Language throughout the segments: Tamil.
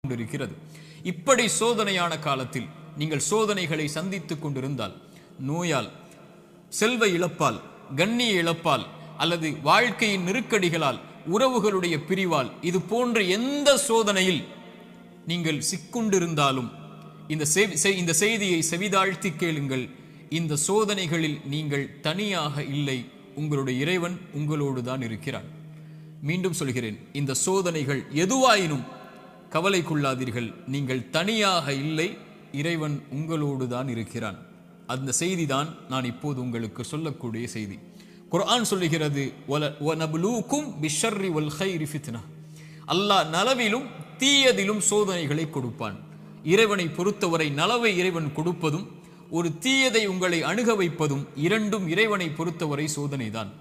கொண்டிருக்கிறது. இப்படி சோதனையான காலத்தில் நீங்கள் சோதனைகளை சந்தித்துக் கொண்டிருந்தால், நோயால், செல்வ இழப்பால், கண்ணிய இழப்பால், அல்லது வாழ்க்கையின் நெருக்கடிகளால், உறவுகளுடைய பிரிவால், இது போன்ற எந்த சோதனையில் நீங்கள் சிக்குண்டிருந்தாலும் இந்த செய்தியை செவிதாழ்த்தி கேளுங்கள். இந்த சோதனைகளில் நீங்கள் தனியாக இல்லை, உங்களுடைய இறைவன் உங்களோடு தான் இருக்கிறான். மீண்டும் சொல்கிறேன், இந்த சோதனைகள் எதுவாயினும் கவலை கொள்ளாதீர்கள், நீங்கள் தனியாக இல்லை, இறைவன் உங்களோடு தான் இருக்கிறான். அந்த செய்தி தான் நான் இப்போது உங்களுக்கு சொல்லக்கூடிய செய்தி. குர்ஆன் சொல்லுகிறது, வனப்லூக்கும் பிஷ்ஷர்ரி வல் கைரி ஃபித்னா. அல்லாஹ் நலவிலும் தீயதிலும் சோதனைகளை கொடுப்பான். இறைவனை பொறுத்தவரை நலவை இறைவன் கொடுப்பதும் ஒரு தீயதை உங்களை அணுக வைப்பதும் இரண்டும் இறைவனை பொறுத்தவரை சோதனைதான்.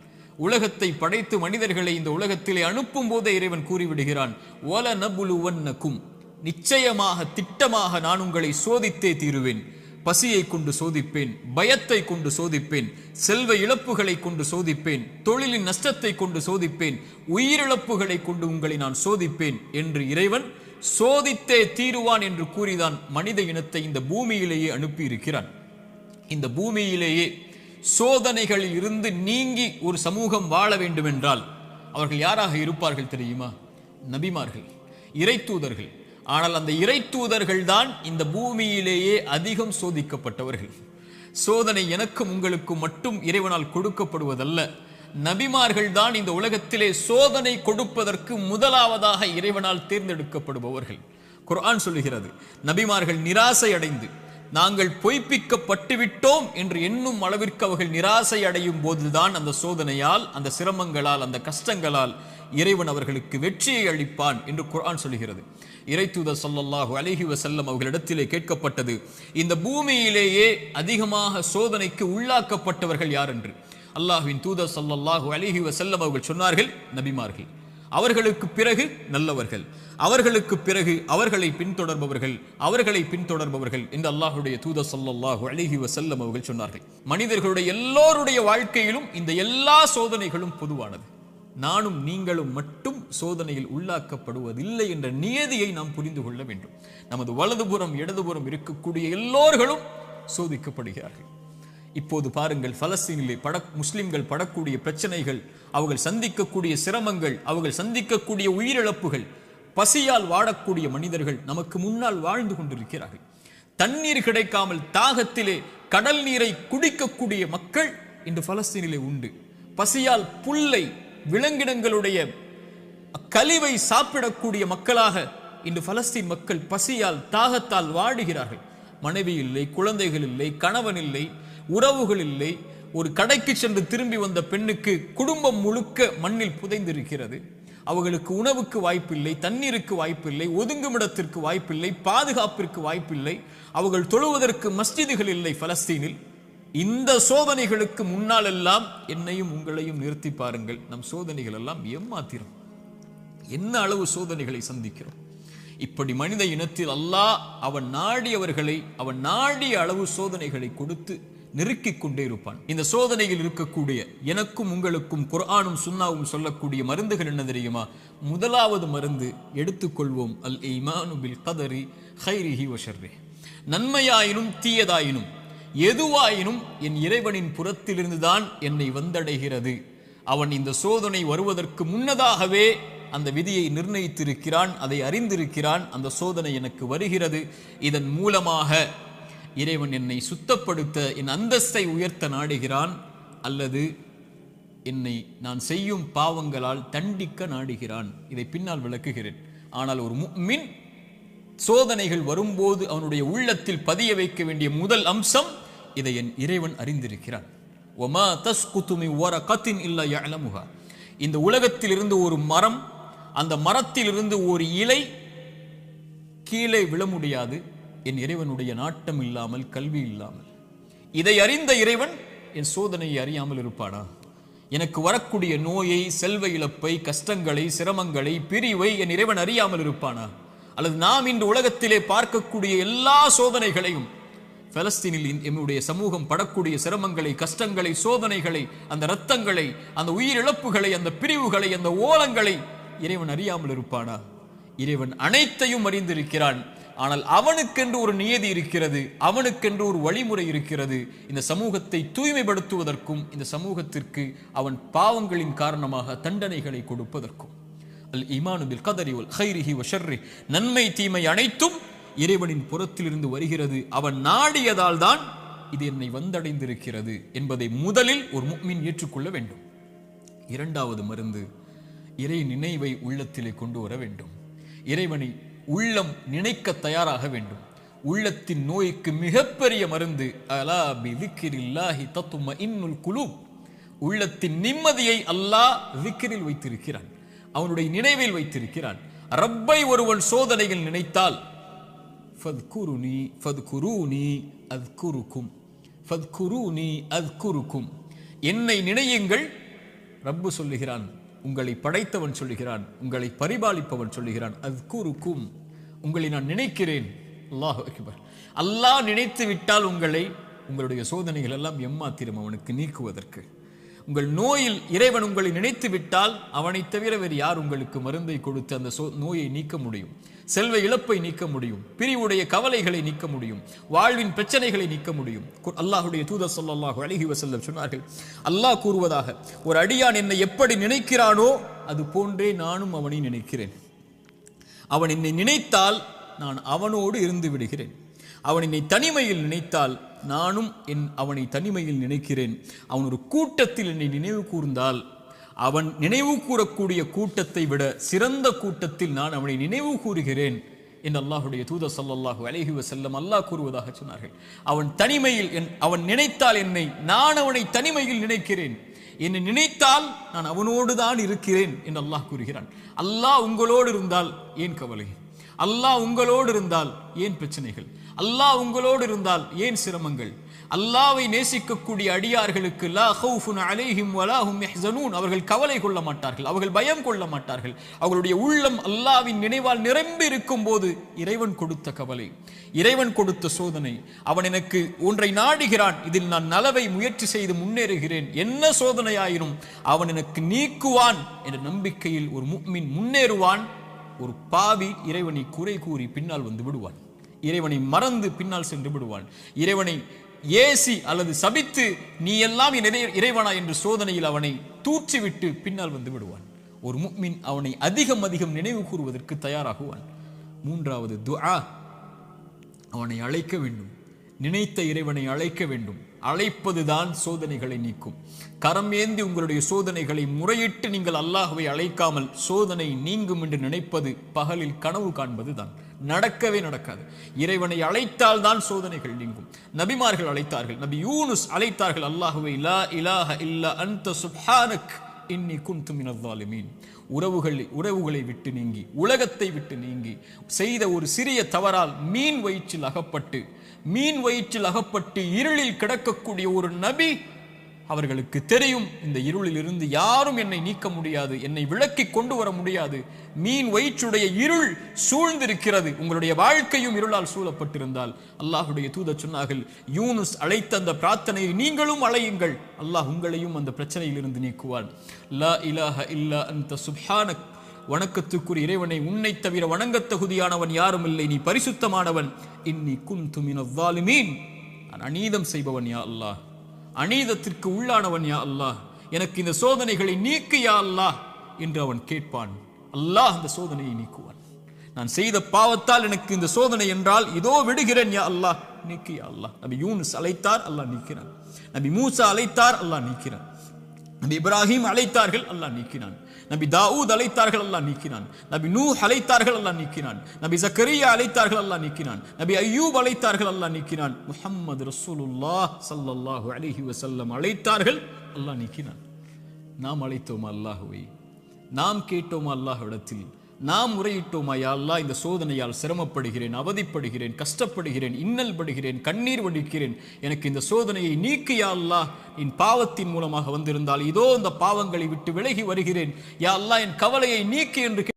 உலகத்தை படைத்து மனிதர்களை இந்த உலகத்திலே அனுப்பும் போதே இறைவன் கூறிவிடுகிறான், வலனபுலுவன்னக்கும், நிச்சயமாக திட்டமாக நான் உங்களை சோதித்தே தீருவேன். பசியை கொண்டு சோதிப்பேன், பயத்தை கொண்டு சோதிப்பேன், செல்வ இழப்புகளை கொண்டு சோதிப்பேன், தொழிலின் நஷ்டத்தை கொண்டு சோதிப்பேன், உயிரிழப்புகளை கொண்டு உங்களை நான் சோதிப்பேன் என்று இறைவன் சோதித்தே தீருவான் என்று கூறிதான் மனித இனத்தை இந்த பூமியிலேயே அனுப்பி இருக்கிறான். இந்த பூமியிலேயே சோதனைகளில் இருந்து நீங்கி ஒரு சமூகம் வாழ வேண்டும் என்றால் அவர்கள் யாராக இருப்பார்கள் தெரியுமா? நபிமார்கள், இறை தூதர்கள். ஆனால் அந்த இறை தூதர்கள் தான் இந்த பூமியிலேயே அதிகம் சோதிக்கப்பட்டவர்கள். சோதனை எனக்கும் உங்களுக்கும் மட்டும் இறைவனால் கொடுக்கப்படுவதல்ல, நபிமார்கள் தான் இந்த உலகத்திலே சோதனை கொடுப்பதற்கு முதலாவதாக இறைவனால் தேர்ந்தெடுக்கப்படுபவர்கள். குர்ஆன் சொல்லுகிறது, நபிமார்கள் நிராசை அடைந்து நாங்கள் பொய்ப்பிக்கப்பட்டு விட்டோம் என்று எண்ணும் அளவிற்கு அவர்கள் நிராசை அடையும் போதுதான் அந்த சோதனையால், அந்த சிரமங்களால், அந்த கஷ்டங்களால் இறைவன் அவர்களுக்கு வெற்றியை அளிப்பான் என்று குர்ஆன் சொல்லுகிறது. இறைத்தூதர் ஸல்லல்லாஹு அலைஹி வஸல்லம் அவர்களிடத்திலே கேட்கப்பட்டது, இந்த பூமியிலேயே அதிகமாக சோதனைக்கு உள்ளாக்கப்பட்டவர்கள் யார் என்று. அல்லாஹ்வின் தூதர் ஸல்லல்லாஹு அலைஹி வஸல்லம் அவர்கள் சொன்னார்கள், நபிமார்கள். அவர்களுக்கு பிறகு நல்லவர்கள், அவர்களுக்கு பிறகு அவர்களை பின்தொடர்பவர்கள் என்று அல்லாஹ்வுடைய தூதர் ஸல்லல்லாஹு அலைஹி வஸல்லம் அவர்கள் சொன்னார்கள். மனிதர்களுடைய எல்லோருடைய வாழ்க்கையிலும் இந்த எல்லா சோதனைகளும் பொதுவானது. நானும் நீங்களும் மட்டும் சோதனையில் உள்ளாக்கப்படுவதில்லை என்ற நியதியை நாம் புரிந்து கொள்ள வேண்டும். நமது வலதுபுறம் இடதுபுறம் இருக்கக்கூடிய எல்லோர்களும் சோதிக்கப்படுகிறார்கள். இப்போது பாருங்கள், பலஸ்தீனிலே முஸ்லிம்கள் படக்கூடிய பிரச்சனைகள், அவர்கள் சந்திக்கக்கூடிய சிரமங்கள், அவர்கள் சந்திக்கக்கூடிய உயிரிழப்புகள், பசியால் வாடக்கூடிய மனிதர்கள் நமக்கு முன்னால் வாழ்ந்து கொண்டிருக்கிறார்கள். தண்ணீர் கிடைக்காமல் தாகத்திலே கடல் நீரை குடிக்கக்கூடிய மக்கள் இன்று பலஸ்தீனிலே உண்டு. பசியால் புல்லை, விலங்கினங்களுடைய கழிவை சாப்பிடக்கூடிய மக்களாக இன்று பலஸ்தீன் மக்கள் பசியால் தாகத்தால் வாடுகிறார்கள். மனைவி இல்லை, குழந்தைகள் இல்லை, கணவன் இல்லை, உறவுகள் இல்லை. ஒரு கடைக்கு சென்று திரும்பி வந்த பெண்ணுக்கு குடும்பம் முழுக்க மண்ணில் புதைந்திருக்கிறது. அவர்களுக்கு உணவுக்கு வாய்ப்பில்லை, தண்ணீருக்கு வாய்ப்பில்லை, ஒதுங்குமிடத்திற்கு வாய்ப்பில்லை, பாதுகாப்பிற்கு வாய்ப்பில்லை. அவர்கள் தொழுவதற்கு மஸ்ஜிதுகள் இல்லை பலஸ்தீனில். இந்த சோதனைகளுக்கு முன்னால் எல்லாம் என்னையும் உங்களையும் நிறுத்தி பாருங்கள். நம் சோதனைகள் எல்லாம் ஏமாத்திரம். என்ன அளவு சோதனைகளை சந்திக்கிறோம். இப்படி மனித இனத்தில் அல்லாஹ் அவன் நாடியவர்களை அவன் நாடிய அளவு சோதனைகளை கொடுத்து நெருக்கிக் கொண்டே இருப்பான். இந்த சோதனையில் இருக்கக்கூடிய எனக்கும் உங்களுக்கும் குர்ஆனும் சுன்னாவும் சொல்லக்கூடிய மருந்துகள் என்ன தெரியுமா? முதலாவது மருந்து எடுத்துக்கொள்வோம், அல் ஈமானு பில் கதரி கைரிஹி வ ஷர்ரிஹி. நன்மையாயினும் தீயதாயினும் எதுவாயினும் என் இறைவனின் புறத்திலிருந்துதான் என்னை வந்தடைகிறது. அவன் இந்த சோதனை வருவதற்கு முன்னதாகவே அந்த விதியை நிர்ணயித்திருக்கிறான், அதை அறிந்திருக்கிறான். அந்த சோதனை எனக்கு வருகிறது, இதன் மூலமாக இறைவன் என்னை சுத்தப்படுத்த, என் அந்தஸ்தை உயர்த்த நாடுகிறான், அல்லது என்னை நான் செய்யும் பாவங்களால் தண்டிக்க நாடுகிறான். இதை பின்னால் விளக்குகிறேன். ஆனால் ஒரு முஃமின் சோதனைகள் வரும்போது அவனுடைய உள்ளத்தில் பதிய வைக்க வேண்டிய முதல் அம்சம், இதை என் இறைவன் அறிந்திருக்கிறான். வமா தஸ்குது மின் வரகத்தின் இல்லா யஅலமுஹா. இந்த உலகத்தில் இருந்து ஒரு மரம், அந்த மரத்தில் இருந்து ஒரு இலை கீழே விழ முடியாது, என் இறைவனுடைய நாட்டம் இல்லாமல், கல்வி இல்லாமல். இதை அறிந்த இறைவன் என் சோதனையை அறியாமல் இருப்பானா? எனக்கு வரக்கூடிய நோயை, செல்வ இழப்பை, கஷ்டங்களை, சிரமங்களை, பிரிவை என் இறைவன் அறியாமல் இருப்பானா? அல்லது நாம் இன்று உலகத்திலே பார்க்கக்கூடிய எல்லா சோதனைகளையும், பலஸ்தீனில் என்னுடைய சமூகம் படக்கூடிய சிரமங்களை, கஷ்டங்களை, சோதனைகளை, அந்த இரத்தங்களை, அந்த உயிரிழப்புகளை, அந்த பிரிவுகளை, அந்த ஓலங்களை இறைவன் அறியாமல் இருப்பானா? இறைவன் அனைத்தையும் அறிந்திருக்கிறான். ஆனால் அவனுக்கென்று ஒரு நியதி இருக்கிறது, அவனுக்கென்று ஒரு வழிமுறை இருக்கிறது. இந்த சமூகத்தை தூய்மைப்படுத்துவதற்கும் இந்த சமூகத்திற்கு அவன் பாவங்களின் காரணமாக தண்டனைகளை கொடுப்பதற்கும். அல் ஈமானு பில் கதரி வல் கைரிஹி வ ஷர்ரி, நன்மை தீமை அனைத்தும் இறைவனின் புறத்திலிருந்து வருகிறது, அவன் நாடியதால் தான் இது என்னை வந்தடைந்திருக்கிறது என்பதை முதலில் ஒரு முஃமின் ஏற்றுக்கொள்ள வேண்டும். இரண்டாவது மருந்து, இறை நினைவை உள்ளத்திலே கொண்டு வர வேண்டும். இறைவனை உள்ளம் நினைக்க தயாராக வேண்டும். உள்ளத்தின் நோய்க்கு மிகப்பெரிய மருந்து அலா பிதிக்ரில்லாஹி தத்மஇன்னுல் குலூப். உள்ளத்தின் நிம்மதியை அல்லாஹ் திக்ரில் வைத்திருக்கிறான், அவனுடைய நினைவில் வைத்திருக்கிறான். ரப்பை ஒருவன் சோதனையில் நினைத்தால் ஃபத்குருனி ஃபத்குரூனி அத்குருக்கும், ஃபத்குரூனி அத்குருக்கும், என்னை நினையுங்கள். ரப்பு சொல்லுகிறான், உங்களை படைத்தவன் சொல்லுகிறான், உங்களை பரிபாலிப்பவன் சொல்லுகிறான், அத்குருக்கும், உங்களை நான் நினைக்கிறேன். அல்லாஹ் அக்பர். அல்லாஹ் நினைத்து விட்டால் உங்களுடைய சோதனைகள் எல்லாம் எம்மாத்திரம் அவனுக்கு நீக்குவதற்கு. உங்கள் நோயில் இறைவன் உங்களை நினைத்து விட்டால் அவனை தவிர வேறு யார் உங்களுக்கு மருந்தை கொடுத்து அந்த நோயை நீக்க முடியும்? செல்வ இழப்பை நீக்க முடியும், பிரிவுடைய கவலைகளை நீக்க முடியும், வாழ்வின் பிரச்சனைகளை நீக்க முடியும். அல்லாஹ்வுடைய தூதர் ஸல்லல்லாஹு அலைஹி வஸல்லம் சொன்னார்கள், அல்லாஹ் கூறுவதாக, ஒரு அடியான் என்னை எப்படி நினைக்கிறானோ அது போன்றே நானும் அவனை நினைக்கிறேன். அவன் என்னை நினைத்தால் நான் அவனோடு இருந்து விடுகிறேன். அவன் என்னை தனிமையில் நினைத்தால் நானும் அவனை தனிமையில் நினைக்கிறேன். அவன் ஒரு கூட்டத்தில் என்னை நினைவு கூர்ந்தால் அவன் நினைவு கூறக்கூடிய கூட்டத்தை விட சிறந்த கூட்டத்தில் நான் அவனை நினைவு கூறுகிறேன் என்று அல்லாஹ்வுடைய தூதர் ஸல்லல்லாஹு அலைஹி வஸல்லம் அல்லாஹ் கூறுவதாக சொன்னார்கள். அவன் தனிமையில் அவன் நினைத்தால் என்னை, நான் அவனை தனிமையில் நினைக்கிறேன். என்னை நினைத்தால் நான் அவனோடு தான் இருக்கிறேன் என்று அல்லாஹ் கூறுகிறான். அல்லாஹ் உங்களோடு இருந்தால் ஏன் கவலை? அல்லாஹ் உங்களோடு இருந்தால் ஏன் பிரச்சனைகள்? அல்லாஹ் உங்களோடு இருந்தால் ஏன் சிரமங்கள்? அல்லாஹ்வை நேசிக்கக்கூடிய அடியார்களுக்கு லா ஹவுஃபுன் அலைஹிம் வலா ஹும் யஹ்ஸனூன், அவர்கள் கவலை கொள்ள மாட்டார்கள், அவர்கள் பயம் கொள்ள மாட்டார்கள். அவர்களுடைய உள்ளம் அல்லாஹ்வின் நினைவால் நிரம்பி இருக்கும் போது இறைவன் கொடுத்த கவலை, இறைவன் கொடுத்த சோதனை, அவன் எனக்கு ஒன்றை நாடுகிறான், இதில் நான் நலவை முயற்சி செய்து முன்னேறுகிறேன், என்ன சோதனையாயினும் அவன் எனக்கு நீக்குவான் என்ற நம்பிக்கையில் ஒரு முஃமின் முன்னேறுவான். ஒரு பாவி இறைவனை குறை கூறி பின்னால் வந்து விடுவான், இறைவனை மறந்து பின்னால் சென்று விடுவான், இறைவனை ஏசி அல்லது சபித்து நீ எல்லாம் இறைவனா என்று சோதனையில் அவனை தூற்றிவிட்டு பின்னால் வந்து விடுவான். ஒரு முஃமின் அவனை அதிகம் அதிகம் நினைவு கூறுவதற்கு தயாராகுவான். மூன்றாவது துஆ, அவனை அழைக்க வேண்டும், நினைத்த இறைவனை அழைக்க வேண்டும். அழைப்பதுதான் சோதனைகளை நீக்கும். கரம் ஏந்தி உங்களுடைய சோதனைகளை முறையிட்டு நீங்கள் அல்லாஹ்வை அழைக்காமல் சோதனை நீங்கும் என்று நினைப்பது பகலில் கனவு காண்பது தான், நடக்கவே நடக்காது. இறைவனை அழைத்தால் தான் சோதனைகள் நீங்கும். நபிமார்கள் அழைத்தார்கள், நபி யூனுஸ் அழைத்தார்கள் அல்லாஹ்வை, லா இலாஹ இல்லா அன்த சுப்ஹானக் இன்னி குன்து மினல் ஸாலிமீன். உறவுகளை விட்டு நீங்கி, உலகத்தை விட்டு நீங்கி செய்த ஒரு சிறிய தவறால் மீன் வயிற்றில் அகப்பட்டு இருளில் கிடக்கக்கூடிய ஒரு நபி, அவர்களுக்கு தெரியும் இந்த இருளில் இருந்து யாரும் என்னை நீக்க முடியாது, என்னை விளக்கி கொண்டு வர முடியாது, மீன் வயிற்றுடைய இருள் சூழ்ந்திருக்கிறது. உங்களுடைய வாழ்க்கையும் இருளால் சூழப்பட்டிருந்தால் அல்லாஹ்வுடைய தூதர் சொன்னார்கள், யூனுஸ் அழைத்த அந்த பிரார்த்தனையை நீங்களும் அழையுங்கள், அல்லாஹ் உங்களையும் அந்த பிரச்சனையில் இருந்து நீக்குவான். லா இலாஹ இல்லா அன்த சுப்ஹானக், வணக்கத்துக்குரிய இறைவனை, உன்னை தவிர வணங்க தகுதியானவன் யாரும் இல்லை, நீ பரிசுத்தமானவன். இன்னி குன்து மினல் ஸாலிமீன், நான் அநீதம் செய்பவன் யா அல்லாஹ், அநீதத்திற்கு உள்ளானவன் யா அல்லாஹ், எனக்கு இந்த சோதனைகளை நீக்கு யா அல்லாஹ் என்று அவன் கேட்பான். அல்லாஹ் அந்த சோதனையை நீக்குவான். நான் செய்த பாவத்தால் எனக்கு இந்த சோதனை என்றால் இதோ விடுகிறேன் யா அல்லாஹ், நீக்கு யா அல்லாஹ். நபி யூனுஸ் அழைத்தார், அல்லாஹ் நீக்கினான். நபி மூசா அழைத்தார், அல்லாஹ் நீக்கினான். நபி இப்ராஹிம் அழைத்தார்கள், அல்லாஹ் நீக்கினான். நபி தாவூத் அழைத்தார்கள், அல்லாஹ் நீக்கினான். நபி நூஹ் அழைத்தார்கள், அல்லாஹ் நீக்கினான். நபி ஜக்கரியா அழைத்தார்கள், அல்லாஹ் நீக்கினான். நபி அய்யூப் அழைத்தார்கள், அல்லாஹ் நீக்கினான். முஹம்மது ரசூலுல்லாஹ் ஸல்லல்லாஹு அலைஹி வஸல்லம் அழைத்தார்கள், அல்லாஹ் நீக்கினான். நாம் அழைத்தோமா அல்லாஹ்வை? நாம் கேட்டோமா அல்லாஹ்விடத்தில்? நாம் முறையிட்டோமா, யா அல்லாஹ் இந்த சோதனையால் சிரமப்படுகிறேன், அவதிப்படுகிறேன், கஷ்டப்படுகிறேன், இன்னல் படுகிறேன், கண்ணீர் வடிக்கிறேன், எனக்கு இந்த சோதனையை நீக்கு யா அல்லாஹ். என் பாவத்தின் மூலமாக வந்திருந்தால் இதோ இந்த பாவங்களை விட்டு விலகி வருகிறேன் யா அல்லாஹ், என் கவலையை நீக்கு என்று